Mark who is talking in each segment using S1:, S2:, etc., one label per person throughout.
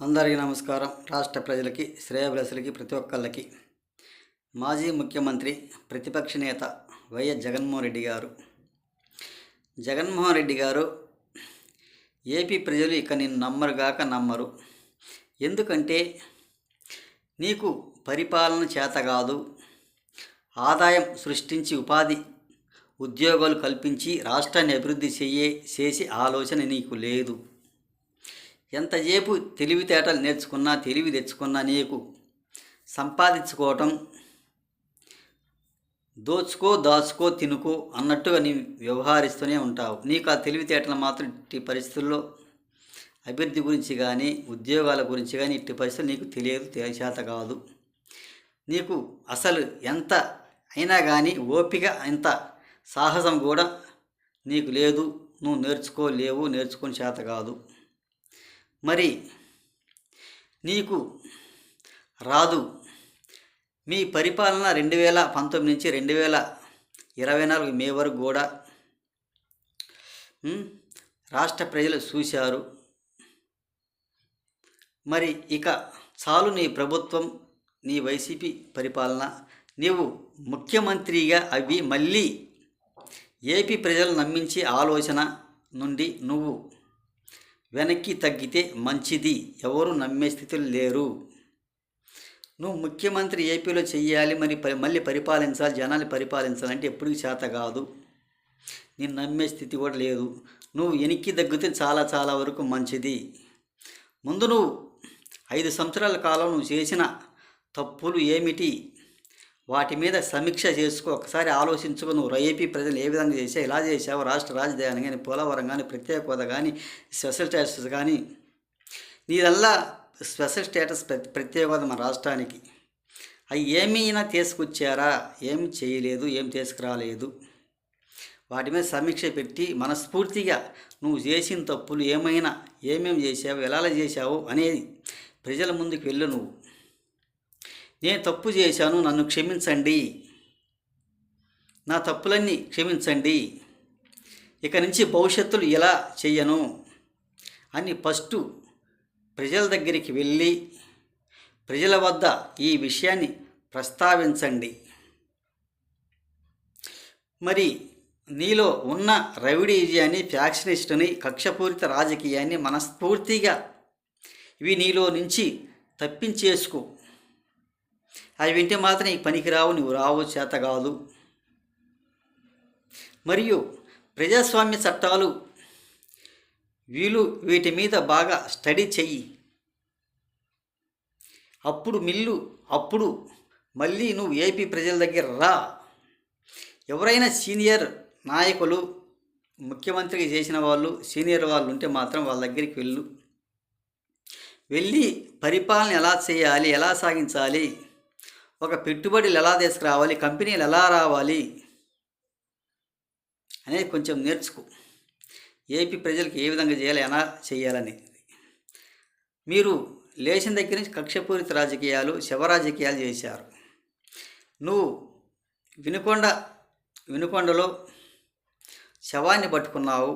S1: అందరికీ నమస్కారం. రాష్ట్ర ప్రజలకి, శ్రేయోభిలాషులకి, ప్రతి ఒక్కళ్ళకి మాజీ ముఖ్యమంత్రి, ప్రతిపక్ష నేత వైఎస్ జగన్మోహన్ రెడ్డి గారు ఏపీ ప్రజలు ఇక నిన్ను నమ్మరుగాక నమ్మరు. ఎందుకంటే నీకు పరిపాలన చేత కాదు, ఆదాయం సృష్టించి ఉద్యోగాలు కల్పించి రాష్ట్రాన్ని అభివృద్ధి చేసే ఆలోచన నీకు లేదు. ఎంతసేపు తెలివితేటలు నేర్చుకున్నా, తెలివి తెచ్చుకున్నా నీకు సంపాదించుకోవటం, దాచుకో తినుకో అన్నట్టుగా నీ వ్యవహరిస్తూనే ఉంటావు. నీకు ఆ తెలివితేటలు మాత్రం ఇట్టి పరిస్థితుల్లో అభివృద్ధి గురించి కానీ, ఉద్యోగాల గురించి కానీ ఇట్టి పరిస్థితులు నీకు తెలియదు, చేత కాదు. నీకు అసలు ఎంత అయినా కానీ ఓపిక, ఎంత సాహసం కూడా నీకు లేదు. నువ్వు నేర్చుకొని చేత కాదు. మరి నీకు రాదు. మీ పరిపాలన 2019 నుంచి 2024 మే వరకు కూడా రాష్ట్ర ప్రజలు చూశారు. మరి ఇక చాలు నీ ప్రభుత్వం, నీ వైసీపీ పరిపాలన. నీవు ముఖ్యమంత్రిగా మళ్ళీ ఏపీ ప్రజలు నమ్మించే ఆలోచన నుండి నువ్వు వెనక్కి తగ్గితే మంచిది. ఎవరు నమ్మే స్థితిలో లేరు. నువ్వు ముఖ్యమంత్రి ఏపీలో చెయ్యాలి, మళ్ళీ పరిపాలించాలి, జనాన్ని పరిపాలించాలంటే ఎప్పటికీ చేత కాదు. నేను నమ్మే స్థితి కూడా లేదు. నువ్వు వెనక్కి తగ్గితే చాలా వరకు మంచిది. ముందు నువ్వు 5 సంవత్సరాల కాలం నువ్వు చేసిన తప్పులు ఏమిటి, వాటి మీద సమీక్ష చేసుకో. ఒకసారి ఆలోచించుకో. నువ్వు ఏపీ ప్రజలు ఏ విధంగా చేసావు, ఎలా చేసావు, రాష్ట్ర రాజధాని కానీ, పోలవరం కానీ, ప్రత్యేక హోదా కానీ, స్పెషల్ స్టేటస్ కానీ, నీదల్లా స్పెషల్ స్టేటస్ ప్రత్యేక హోదా మన రాష్ట్రానికి అవి ఏమైనా తీసుకొచ్చారా? ఏమి చేయలేదు, ఏం తీసుకురాలేదు. వాటి మీద సమీక్ష పెట్టి మనస్ఫూర్తిగా నువ్వు చేసిన తప్పులు ఏమేమి చేసావు, ఎలా చేసావు అనేది ప్రజల ముందుకు వెళ్ళు. నువ్వు నేను తప్పు చేశాను, నన్ను క్షమించండి, నా తప్పులన్నీ క్షమించండి, ఇక నుంచి భవిష్యత్తులో ఇలా చెయ్యను అని ఫస్ట్ ప్రజల దగ్గరికి వెళ్ళి ప్రజల వద్ద ఈ విషయాన్ని ప్రస్తావించండి. మరి నీలో ఉన్న రవిడీజాన్ని, ఫ్యాక్షనిస్టుని, కక్షపూరిత రాజకీయాన్ని మనస్ఫూర్తిగా ఇవి నీలో నుంచి తప్పించేసుకో. అవి వింటే మాత్రం నీకు పనికిరావు, నువ్వు చేత కాదు. మరియు ప్రజాస్వామ్య చట్టాలు వీటి మీద బాగా స్టడీ చెయ్యి. అప్పుడు మళ్ళీ నువ్వు ఏపీ ప్రజల దగ్గర రా. ఎవరైనా సీనియర్ నాయకులు, ముఖ్యమంత్రికి చేసిన వాళ్ళు, సీనియర్ వాళ్ళు ఉంటే మాత్రం వాళ్ళ దగ్గరికి వెళ్ళి పరిపాలన ఎలా చేయాలి, ఎలా సాగించాలి, ఒక పెట్టుబడులు ఎలా తీసుకురావాలి, కంపెనీలు ఎలా రావాలి అనేది కొంచెం నేర్చుకో. ఏపీ ప్రజలకు ఏ విధంగా చేయాలి, ఎలా చేయాలని. మీరు లేచిన దగ్గర నుంచి కక్షపూరిత రాజకీయాలు, శవరాజకీయాలు చేశారు. నువ్వు వినుకొండలో శవాన్ని పట్టుకున్నావు.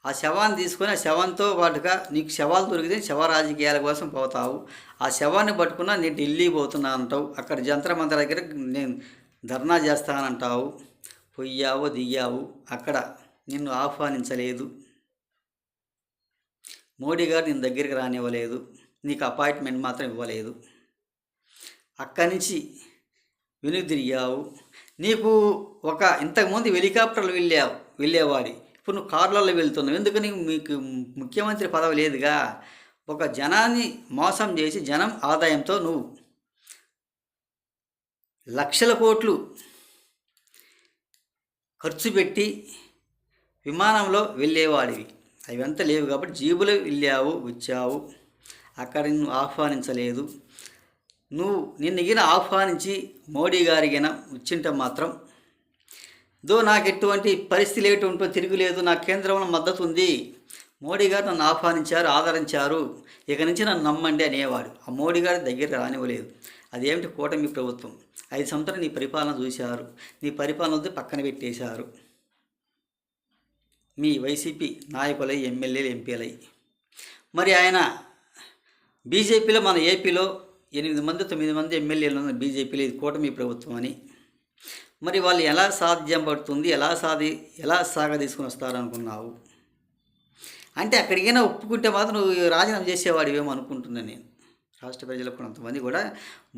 S1: ఆ శవాన్ని తీసుకొని, ఆ శవంతో పాటుగా నీకు శవాలు దొరికితే శవ రాజకీయాల కోసం పోతావు. ఆ శవాన్ని పట్టుకున్నా నేను ఢిల్లీ పోతున్నా అంటావు. అక్కడ జంతర్ మంతర్ దగ్గర నేను ధర్నా చేస్తానంటావు. పొయ్యావు, దిగావు. అక్కడ నిన్ను ఆహ్వానించలేదు. మోడీ గారు నిన్ను దగ్గరికి రానివ్వలేదు. నీకు అపాయింట్మెంట్ మాత్రం ఇవ్వలేదు. అక్కడి నుంచి వెనుదిరిగావు. నీకు ఇంతకుముందు హెలికాప్టర్లు వెళ్ళేవాడి. ఇప్పుడు నువ్వు కార్లలో వెళ్తున్నావు. ఎందుకని? మీకు ముఖ్యమంత్రి పదవి లేదుగా. ఒక జనాన్ని మోసం చేసి జనం ఆదాయంతో నువ్వు లక్షల కోట్లు ఖర్చు పెట్టి విమానంలో వెళ్ళేవాడివి. అవంతా లేవు కాబట్టి జీబులో వచ్చావు. అక్కడ నిన్ను ఆహ్వానించలేదు. నిన్ను ఆహ్వానించి మోడీ గారిగిన వచ్చింటే మాత్రం నాకు ఎటువంటి పరిస్థితి లేటుంటో తిరుగులేదు, నా కేంద్రంలో మద్దతు ఉంది, మోడీ గారు నన్ను ఆహ్వానించారు, ఆదరించారు, ఇక నుంచి నన్ను నమ్మండి అనేవాడు. ఆ మోడీ గారి దగ్గర రానివ్వలేదు. అదేమిటి? కూటమి ప్రభుత్వం 5 సంవత్సరాలు నీ పరిపాలన చూశారు. నీ పరిపాలన వద్ద పక్కన పెట్టేశారు. మీ వైసీపీ నాయకులై, ఎమ్మెల్యేలు, ఎంపీలై. మరి ఆయన బీజేపీలో మన ఏపీలో 8 మంది 9 మంది ఎమ్మెల్యేలు ఉన్న బీజేపీలో ఇది కూటమి ప్రభుత్వం అని. మరి వాళ్ళు ఎలా సాధ్యం పడుతుంది, ఎలా సాగదీసుకుని వస్తారనుకున్నావు? అంటే అక్కడికైనా ఒప్పుకుంటే మాత్రం నువ్వు రాజీనామా చేసేవాడివేమో అనుకుంటున్నాను నేను. రాష్ట్ర ప్రజలకు కొంతమంది కూడా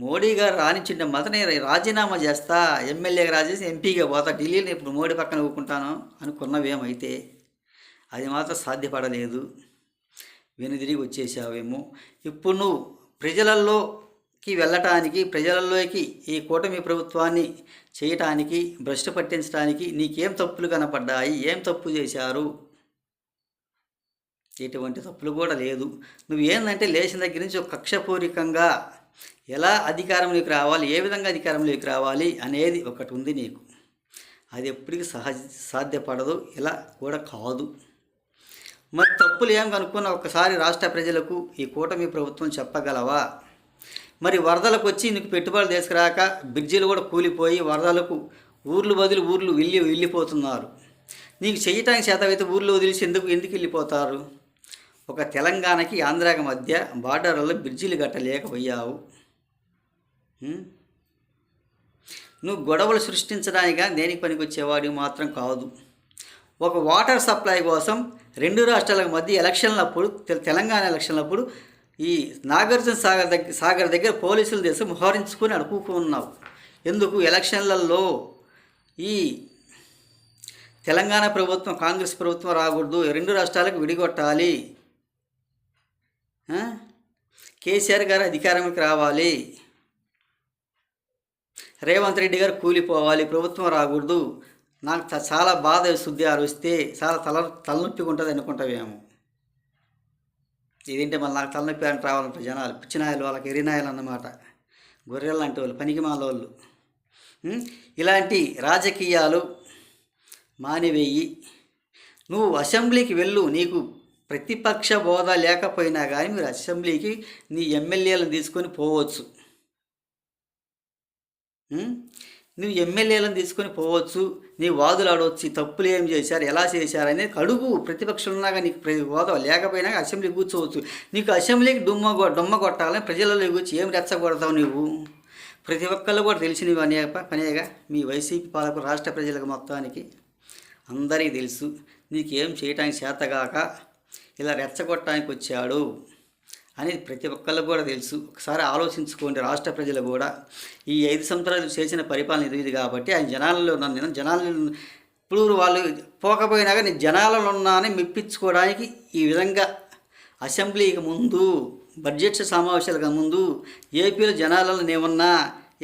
S1: మోడీ గారు రానిచ్చింటే మాత్రం నేను రాజీనామా చేస్తా, ఎమ్మెల్యేగా రాజేసి ఎంపీగా పోతా, ఢిల్లీలో ఇప్పుడు మోడీ పక్కన ఊరుకుంటాను అనుకున్నవేమైతే అది మాత్రం సాధ్యపడలేదు. వెనుదిరిగి వచ్చేసావేమో. ఇప్పుడు నువ్వు ప్రజలలోకి వెళ్ళటానికి, ప్రజలలోకి ఈ కూటమి ప్రభుత్వాన్ని చేయటానికి, భ్రష్టు పట్టించడానికి నీకేం తప్పులు కనపడ్డాయి? ఏం తప్పు చేశారు? ఎటువంటి తప్పులు కూడా లేదు. నువ్వు ఏంటంటే లేచిన దగ్గర నుంచి ఒక కక్షపూరికంగా ఎలా అధికారంలోకి రావాలి, ఏ విధంగా అధికారంలోకి రావాలి అనేది ఒకటి ఉంది నీకు. అది ఎప్పటికీ సాధ్యపడదు, ఇలా కూడా కాదు. మరి తప్పులు ఏం కనుక్కున్నా ఒక్కసారి రాష్ట్ర ప్రజలకు ఈ కూటమి ప్రభుత్వం చెప్పగలవా? మరి వరదలకు వచ్చి నీకు పెట్టుబడులు తీసుకురాక బ్రిడ్జిలు కూడా కూలిపోయి వరదలకు ఊర్లు బదులు ఊర్లు వెళ్ళిపోతున్నారు. నీకు చేయటానికి చేతవైతే ఊర్లు వదిలిసి ఎందుకు వెళ్ళిపోతారు? ఒక తెలంగాణకి ఆంధ్రాకి మధ్య బార్డర్లలో బ్రిడ్జిలు కట్టలేకపోయావు. నువ్వు గొడవలు సృష్టించడానిక దేనికి పనికొచ్చేవాడు మాత్రం కాదు. ఒక వాటర్ సప్లై కోసం 2 రాష్ట్రాల మధ్య ఎలక్షన్లప్పుడు, తెలంగాణ ఎలక్షన్లప్పుడు ఈ నాగార్జున సాగర్ దగ్గర పోలీసులు తెసి మోహరించుకొని అడుక్కున్నావు. ఎందుకు? ఎలక్షన్లలో ఈ తెలంగాణ ప్రభుత్వం, కాంగ్రెస్ ప్రభుత్వం రాకూడదు, 2 రాష్ట్రాలకు విడిగొట్టాలి, కేసీఆర్ గారు అధికారంలోకి రావాలి, రేవంత్ రెడ్డి గారు కూలిపోవాలి, ప్రభుత్వం రాకూడదు, నాకు చాలా బాధ శుద్ధి వస్తే చాలా తలనొప్పిగా ఉంటుంది అనుకుంటావేమో. ఇదేంటే మళ్ళీ నాకు తలనొప్పి అంటే రావాలంట జనాలు, పిచ్చినాయలు, వాళ్ళకి ఎరినాయలు అన్నమాట, గొర్రెలు లాంటి వాళ్ళు, పనికిమాల వాళ్ళు. ఇలాంటి రాజకీయాలు మానివేయి. నువ్వు అసెంబ్లీకి వెళ్ళు. నీకు ప్రతిపక్ష హోదా లేకపోయినా కానీ మీరు అసెంబ్లీకి నీ ఎమ్మెల్యేలను తీసుకొని పోవచ్చు. నువ్వు ఎమ్మెల్యేలను తీసుకొని పోవచ్చు, నీ వాదులు ఆడవచ్చు, తప్పులు ఏం చేశారు, ఎలా చేశారు అనేది అడుగు. ప్రతిపక్షం ఉన్నాగా నీకు హోదా లేకపోయినా అసెంబ్లీ కూర్చోవచ్చు. నీకు అసెంబ్లీకి డొమ్మ కొట్టాలని ప్రజలలో కూర్చి ఏం రెచ్చగొడతావు నువ్వు? ప్రతి ఒక్కళ్ళు కూడా తెలిసినవి పనేగా మీ వైసీపీ పాలకు, రాష్ట్ర ప్రజలకు మొత్తానికి అందరికీ తెలుసు. నీకేం చేయటానికి చేతగాక ఇలా రెచ్చగొట్టడానికి వచ్చాడు అనేది ప్రతి ఒక్కళ్ళకు కూడా తెలుసు. ఒకసారి ఆలోచించుకోండి. రాష్ట్ర ప్రజలు కూడా ఈ 5 సంవత్సరాలు చేసిన పరిపాలన ఇది కాబట్టి ఆయన జనాలలో నేను జనాలను ఇప్పుడు వాళ్ళు పోకపోయినా కానీ జనాలలో ఉన్నానని మెప్పించుకోవడానికి ఈ విధంగా అసెంబ్లీకి ముందు, బడ్జెట్ సమావేశాలకు ముందు ఏపీలో జనాలలో నేనున్నా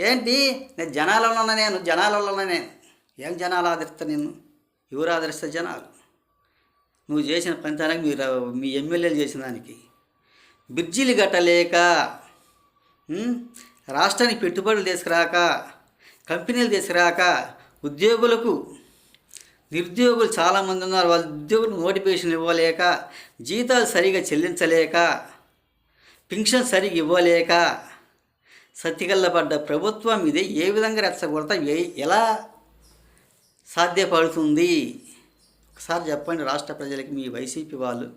S1: ఏంటి, నేను జనాలలో ఉన్నా, నేను ఏం జనాలు ఆదరిస్తా? నిన్ను ఎవరు ఆదరిస్తా? జనాలు. నువ్వు చేసిన పనితనానికి మీ ఎమ్మెల్యేలు చేసిన దానికి బ్రిడ్జిలు కట్టలేక, రాష్ట్రానికి పెట్టుబడులు తీసుకురాక, కంపెనీలు తీసుకురాక, నిరుద్యోగులు చాలామంది ఉన్నారు, వాళ్ళ ఉద్యోగులకు నోటిఫికేషన్ ఇవ్వలేక, జీతాలు సరిగా చెల్లించలేక, పింఛన్ సరిగా ఇవ్వలేక సతికల్లబడ్డ ప్రభుత్వం ఇది. ఏ విధంగా రెచ్చగొడతా, ఎలా సాధ్యపడుతుంది? ఒకసారి చెప్పండి రాష్ట్ర ప్రజలకి. మీ వైసీపీ వాళ్ళు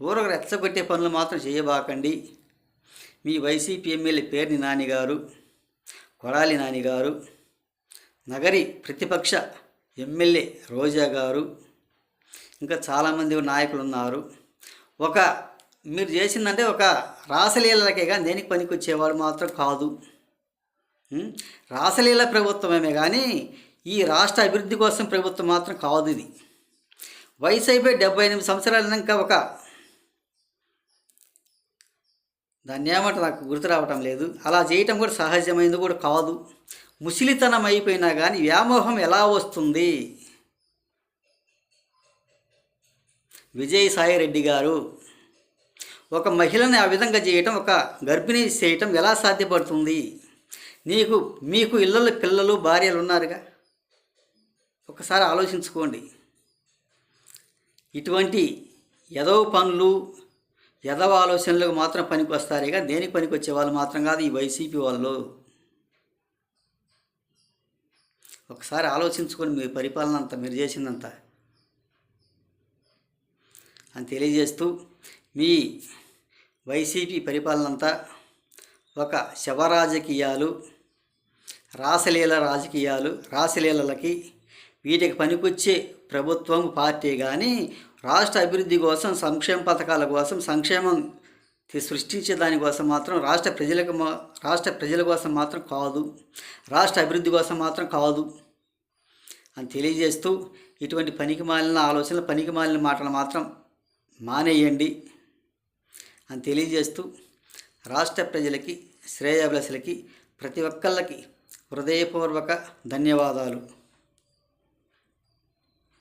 S1: ఊరొక రెచ్చగొట్టే పనులు మాత్రం చేయబాకండి. మీ వైసీపీ ఎమ్మెల్యే పేర్ని నానిగారు, కొడాలి నానిగారు, నగరి ప్రతిపక్ష ఎమ్మెల్యే రోజా గారు, ఇంకా చాలామంది నాయకులు ఉన్నారు. మీరు చేసిందంటే ఒక రాసలీలకే కానీ దేనికి పనికి వచ్చేవాడు మాత్రం కాదు. రాసలీల ప్రభుత్వమే కానీ ఈ రాష్ట్ర అభివృద్ధి కోసం ప్రభుత్వం మాత్రం కాదు ఇది. వయసు అయిపోయి 78 సంవత్సరాలు ఇంకా దాన్ని ఏమంటే నాకు గుర్తు రావటం లేదు. అలా చేయటం కూడా సహజమైనది కూడా కాదు. ముసిలితనం అయిపోయినా కానీ వ్యామోహం ఎలా వస్తుంది? విజయసాయిరెడ్డి గారు ఒక మహిళని ఆ విధంగా చేయటం, ఒక గర్భిణీ చేయటం ఎలా సాధ్యపడుతుంది? మీకు ఇళ్ళల్లో పిల్లలు, భార్యలు ఉన్నారుగా. ఒకసారి ఆలోచించుకోండి. ఇటువంటి ఎదవ పనులు, ఎదవ ఆలోచనలకు మాత్రం పనికి వస్తారుగా, దేనికి పనికి వచ్చే వాళ్ళు మాత్రం కాదు ఈ వైసీపీ వాళ్ళు. ఒకసారి ఆలోచించుకొని మీ పరిపాలన అంతా, మీరు చేసిందంతా అని తెలియజేస్తూ, మీ వైసీపీ పరిపాలన అంతా ఒక శవరాజకీయాలు, రాసలీలలకి వీటికి పనికొచ్చే ప్రభుత్వం పార్టీ కానీ రాష్ట్ర అభివృద్ధి కోసం, సంక్షేమ పథకాల కోసం, సంక్షేమం సృష్టించే దానికోసం మాత్రం రాష్ట్ర ప్రజల కోసం మాత్రం కాదు, రాష్ట్ర అభివృద్ధి కోసం మాత్రం కాదు అని తెలియజేస్తూ, ఇటువంటి పనికిమాలిన ఆలోచనలు, పనికిమాలిన మాటలు మాత్రం మానేయండి అని తెలియజేస్తూ, రాష్ట్ర ప్రజలకి, శ్రేయోభిలాషులకి ప్రతి ఒక్కళ్ళకి హృదయపూర్వక ధన్యవాదాలు.